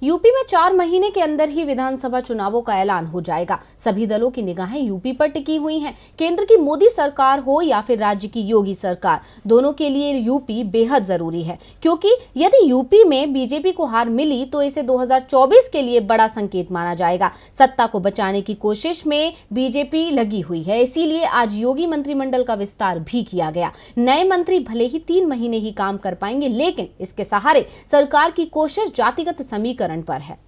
UP में 4 महीने के अंदर ही विधानसभा चुनावों का ऐलान हो जाएगा। सभी दलों की निगाहें यूपी पर टिकी हुई हैं। केंद्र की मोदी सरकार हो या फिर राज्य की योगी सरकार, दोनों के लिए यूपी बेहद जरूरी है, क्योंकि यदि यूपी में बीजेपी को हार मिली तो इसे 2024 के लिए बड़ा संकेत माना जाएगा। सत्ता को बचाने की कोशिश में बीजेपी लगी हुई है, इसीलिए आज योगी मंत्रिमंडल का विस्तार भी किया गया। नए मंत्री भले ही 3 महीने ही काम कर पाएंगे, लेकिन इसके सहारे सरकार की कोशिश जातिगत समीकरण पर है।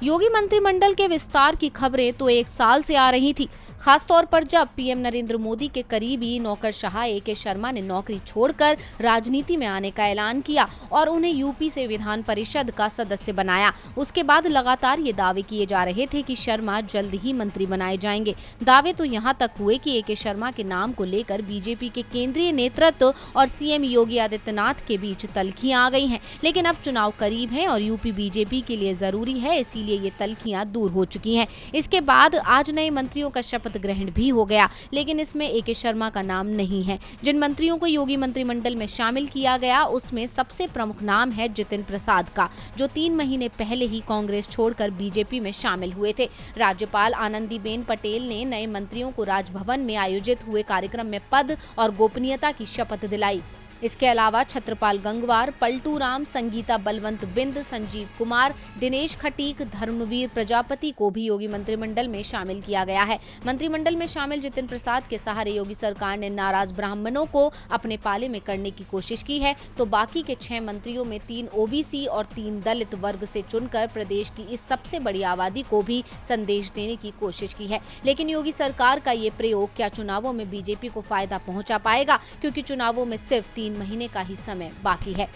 योगी मंत्रिमंडल के विस्तार की खबरें तो 1 साल से आ रही थी, खासतौर पर जब पीएम नरेंद्र मोदी के करीबी नौकरशाह ए.के. शर्मा ने नौकरी छोड़कर राजनीति में आने का ऐलान किया और उन्हें यूपी से विधान परिषद का सदस्य बनाया। उसके बाद लगातार ये दावे किए जा रहे थे कि शर्मा जल्द ही मंत्री बनाए जाएंगे। दावे तो यहाँ तक हुए कि ए.के. शर्मा के नाम को लेकर बीजेपी के केंद्रीय नेतृत्व और सीएम योगी आदित्यनाथ के बीच तल्खियां आ गई हैं। लेकिन अब चुनाव करीब है और यूपी बीजेपी के लिए जरूरी है, इसीलिए ये तल्खियां दूर हो चुकी हैं। इसके बाद आज नए मंत्रियों का शपथ ग्रहण भी हो गया, लेकिन इसमें ए.के. शर्मा का नाम नहीं है। जिन मंत्रियों को योगी मंत्रिमंडल में शामिल किया गया उसमें सबसे प्रमुख नाम है जितिन प्रसाद का, जो 3 महीने पहले ही कांग्रेस छोड़कर बीजेपी में शामिल हुए थे। राज्यपाल आनंदीबेन पटेल ने नए मंत्रियों को राजभवन में आयोजित हुए कार्यक्रम में पद और गोपनीयता की शपथ दिलाई। इसके अलावा छत्रपाल गंगवार, पलटू राम, संगीता बलवंत बिंद, संजीव कुमार, दिनेश खटीक, धर्मवीर प्रजापति को भी योगी मंत्रिमंडल में शामिल किया गया है। मंत्रिमंडल में शामिल जितिन प्रसाद के सहारे योगी सरकार ने नाराज ब्राह्मणों को अपने पाले में करने की कोशिश की है, तो बाकी के 6 मंत्रियों में 3 ओबीसी और 3 दलित वर्ग से चुनकर प्रदेश की इस सबसे बड़ी आबादी को भी संदेश देने की कोशिश की है। लेकिन योगी सरकार का ये प्रयोग क्या चुनावों में बीजेपी को फायदा पहुंचा पाएगा, क्योंकि चुनावों में सिर्फ 3 महीने का ही समय बाकी है।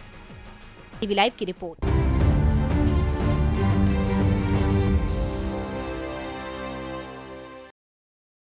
टीवी लाइव की रिपोर्ट।